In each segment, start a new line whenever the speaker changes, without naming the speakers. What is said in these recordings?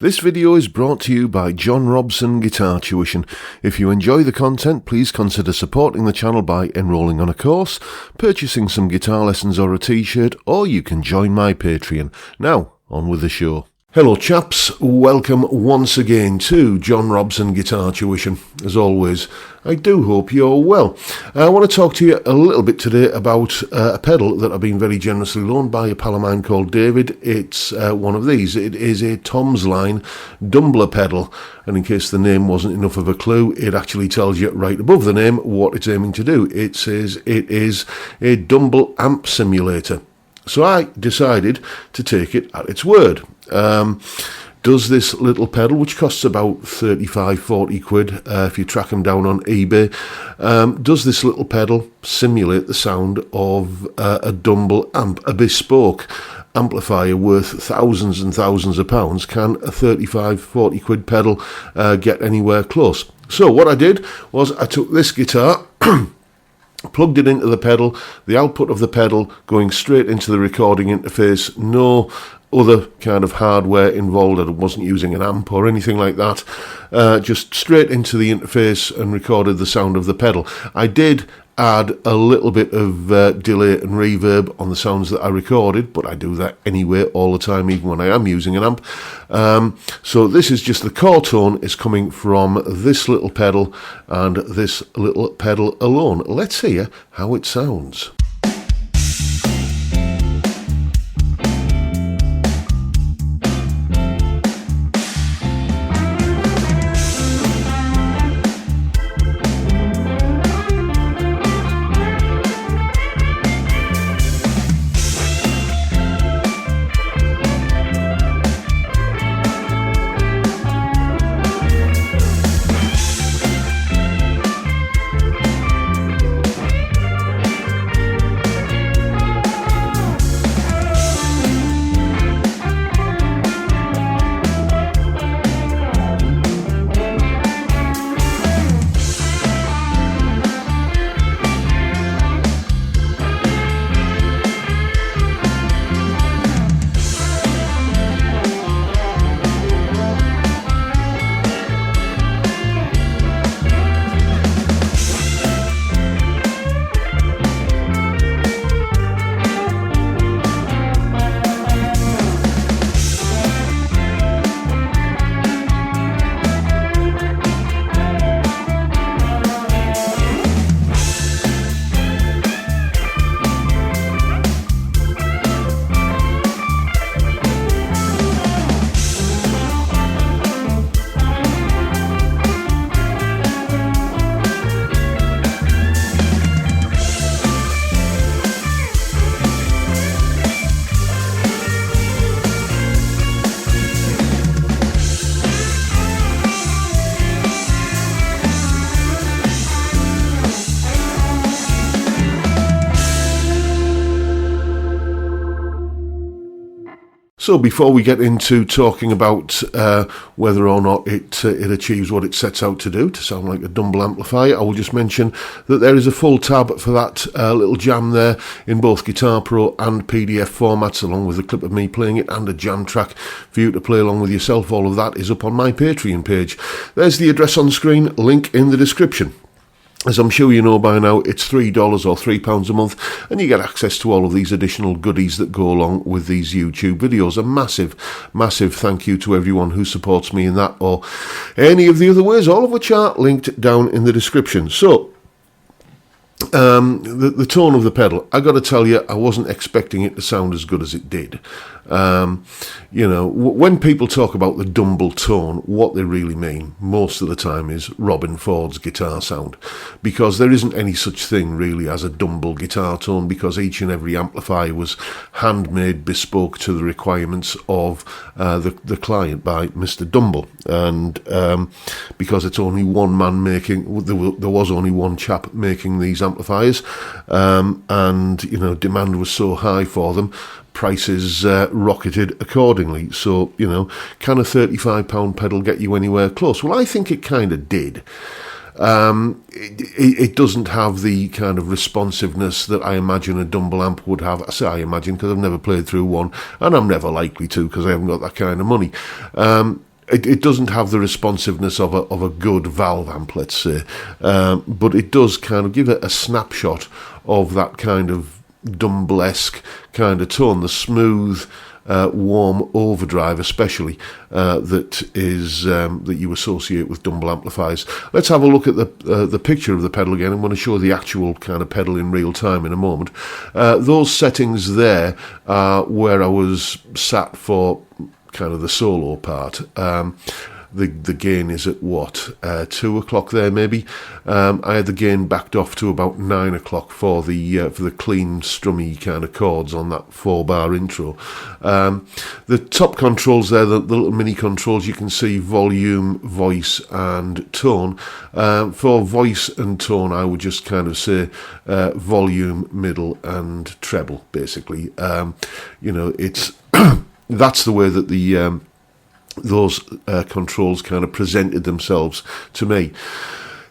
This video is brought to you by John Robson Guitar Tuition. If you enjoy the content, please consider supporting the channel by enrolling on a course, purchasing some guitar lessons or a t-shirt, or you can join my Patreon. Now, on with the show. Hello chaps, welcome once again to John Robson Guitar Tuition. As always, I do hope you're well. I want to talk to you a little bit today about a pedal that I've been very generously loaned by a pal of mine called David. It's one of these. It is a Tom's Line Dumble pedal, and in case the name wasn't enough of a clue, it actually tells you right above the name what it's aiming to do. It says it is a Dumble amp simulator. So I decided to take it at its word. Does this little pedal, which costs about 35-40 quid if you track them down on eBay, does this little pedal simulate the sound of a Dumble amp, a bespoke amplifier worth thousands and thousands of pounds? Can a 35-40 quid pedal get anywhere close? So what I did was I took this guitar, plugged it into the pedal, the output of the pedal going straight into the recording interface, no other kind of hardware involved. I wasn't using an amp or anything like that, just straight into the interface and recorded the sound of the pedal. I did add a little bit of delay and reverb on the sounds that I recorded, but I do that anyway all the time, even when I am using an amp. So this is just the core tone is coming from this little pedal and this little pedal alone. Let's hear how it sounds. So before we get into talking about whether or not it achieves what it sets out to do, to sound like a Dumble amplifier, I will just mention that there is a full tab for that little jam there in both Guitar Pro and PDF formats, along with a clip of me playing it and a jam track for you to play along with yourself. All of that is up on my Patreon page. There's the address on screen, link in the description. As I'm sure you know by now, it's $3 or £3 a month, and you get access to all of these additional goodies that go along with these YouTube videos. A massive, massive thank you to everyone who supports me in that or any of the other ways, all of which are linked down in the description. So, the tone of the pedal, I got to tell you, I wasn't expecting it to sound as good as it did. You know, when people talk about the Dumble tone, what they really mean most of the time is Robin Ford's guitar sound, because there isn't any such thing really as a Dumble guitar tone, because each and every amplifier was handmade, bespoke to the requirements of the client by Mr. Dumble, and because it's only one man making, there was only one chap making these amplifiers, and you know, demand was so high for them, prices rocketed accordingly. So, you know, can a £35 pedal get you anywhere close? Well, I think it kind of did. It doesn't have the kind of responsiveness that I imagine a Dumble amp would have. I say I imagine because I've never played through one, and I'm never likely to because I haven't got that kind of money. it doesn't have the responsiveness of a good valve amp, let's say, but it does kind of give it a snapshot of that kind of Dumble-esque kind of tone, the smooth, warm overdrive, especially that you associate with Dumble amplifiers. Let's have a look at the picture of the pedal again. I'm going to show the actual kind of pedal in real time in a moment. Those settings there are where I was sat for kind of the solo part. The gain is at what, 2 o'clock there maybe. I had the gain backed off to about 9 o'clock for the clean strummy kind of chords on that 4-bar intro. The top controls there, the little mini controls, you can see volume, voice and tone. For voice and tone, I would just kind of say volume, middle and treble, basically. It's that's the way that those controls kind of presented themselves to me.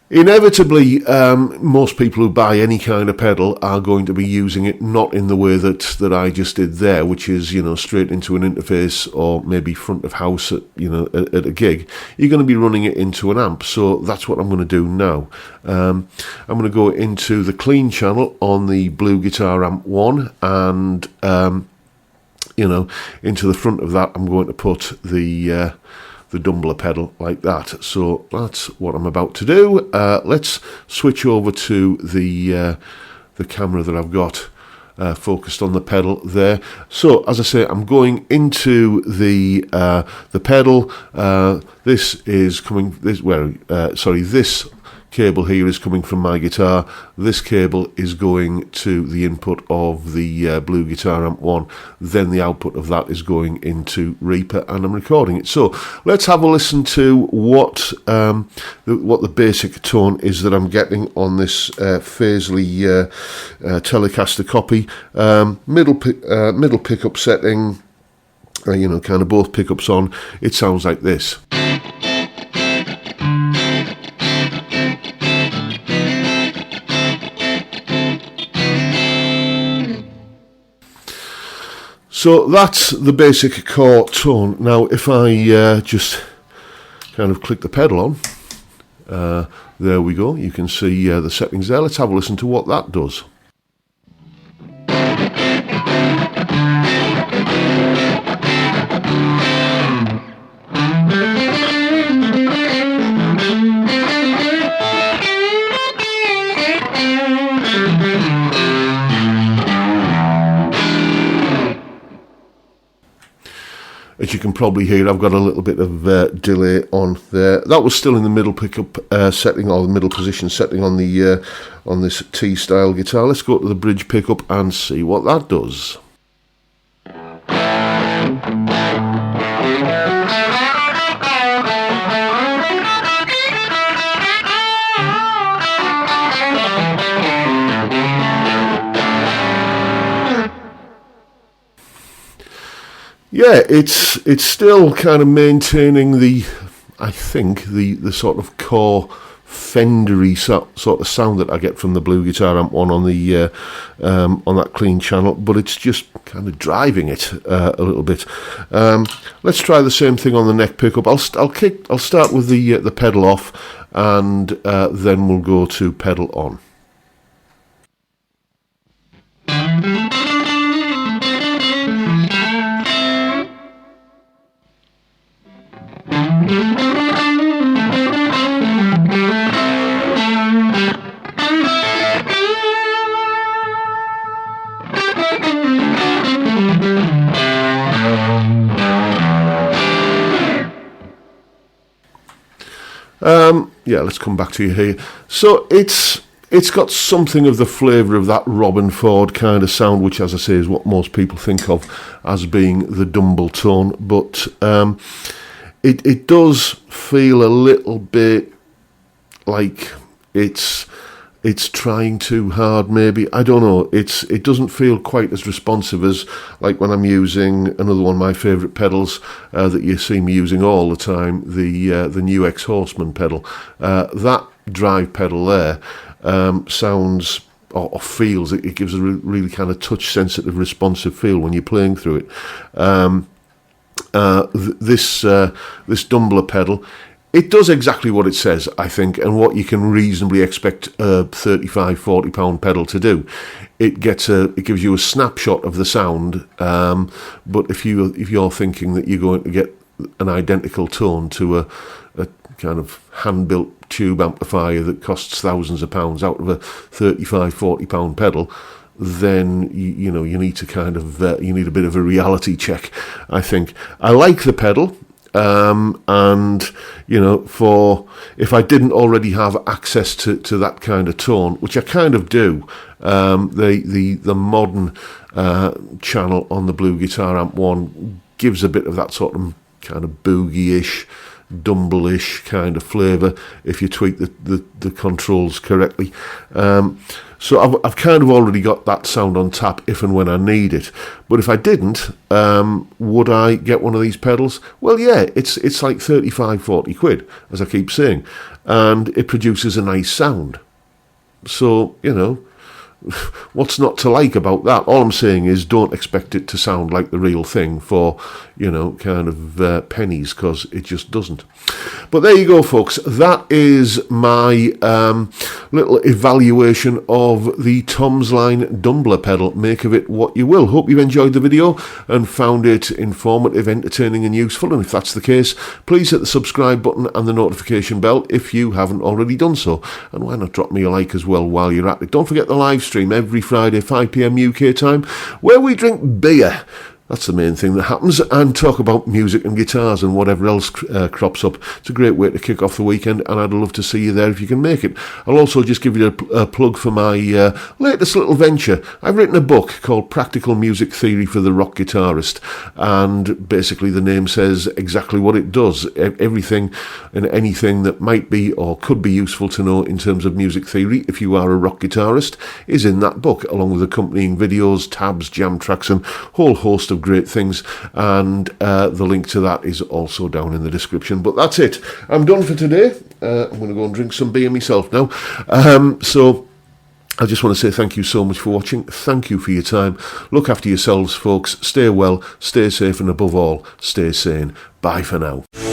Inevitably, most people who buy any kind of pedal are going to be using it not in the way that I just did there, which is, straight into an interface or maybe front of house at a gig. You're going to be running it into an amp, so that's what I'm going to do now. I'm going to go into the clean channel on the Blue Guitar Amp 1 and into the front of that I'm going to put the Dumbler pedal like that. So that's what I'm about to do. Let's switch over to the camera that I've got focused on the pedal there. So as I say, I'm going into the pedal. This cable here is coming from my guitar. This cable is going to the input of the Blue Guitar Amp 1. Then the output of that is going into Reaper, and I'm recording it. So let's have a listen to what the basic tone is that I'm getting on this Faisley Telecaster copy. Middle pickup setting, kind of both pickups on. It sounds like this. So that's the basic core tone. Now if I just kind of click the pedal on, there we go, you can see the settings there. Let's have a listen to what that does. As you can probably hear, I've got a little bit of delay on there. That was still in the middle pickup setting, or the middle position setting on the on this T-style guitar. Let's go to the bridge pickup and see what that does. Yeah, it's still kind of maintaining the sort of core Fendery sort of sound that I get from the Blue Guitar Amp 1 on that clean channel, but it's just kind of driving it a little bit. Let's try the same thing on the neck pickup. I'll start with the pedal off, and then we'll go to pedal on. Yeah, let's come back to you here. So it's got something of the flavour of that Robin Ford kind of sound, which, as I say, is what most people think of as being the Dumble tone. But it does feel a little bit like it's trying too hard, maybe. I don't know. It doesn't feel quite as responsive as like when I'm using another one of my favourite pedals that you see me using all the time, the new X-Horseman pedal. That drive pedal there sounds or feels, it gives a really kind of touch-sensitive, responsive feel when you're playing through it. this Dumble pedal. It does exactly what it says, I think, and what you can reasonably expect a 35, 40 pound pedal to do. It gives you a snapshot of the sound, but if you're thinking that you're going to get an identical tone to a kind of hand-built tube amplifier that costs thousands of pounds out of a 35, 40 pound pedal, then you need to kind of you need a bit of a reality check, I think. I like the pedal. And for if I didn't already have access to that kind of tone, which I kind of do, the modern channel on the Blue Guitar Amp 1 gives a bit of that sort of kind of boogie-ish, Dumble-ish kind of flavour if you tweak the controls correctly. So I've kind of already got that sound on tap if and when I need it. But if I didn't, would I get one of these pedals? Well, yeah, it's like 35, 40 quid, as I keep saying. And it produces a nice sound. So, what's not to like about that? All I'm saying is don't expect it to sound like the real thing for, kind of pennies, because it just doesn't. But there you go, folks. That is my little evaluation of the Tom's Line Dumble pedal. Make of it what you will. Hope you've enjoyed the video and found it informative, entertaining and useful. And if that's the case, please hit the subscribe button and the notification bell if you haven't already done so. And why not drop me a like as well while you're at it. Don't forget the live stream every Friday, 5 p.m. UK time, where we drink beer. That's the main thing that happens, and talk about music and guitars and whatever else crops up. It's a great way to kick off the weekend, and I'd love to see you there if you can make it. I'll also just give you a plug for my latest little venture. I've written a book called Practical Music Theory for the Rock Guitarist, and basically the name says exactly what it does. Everything and anything that might be or could be useful to know in terms of music theory if you are a rock guitarist is in that book, along with accompanying videos, tabs, jam tracks and a whole host of great things, and the link to that is also down in the description. But that's it. I'm done for today. I'm going to go and drink some beer myself now. So I just want to say thank you so much for watching. Thank you for your time. Look after yourselves, folks. Stay well, stay safe, and above all, stay sane. Bye for now.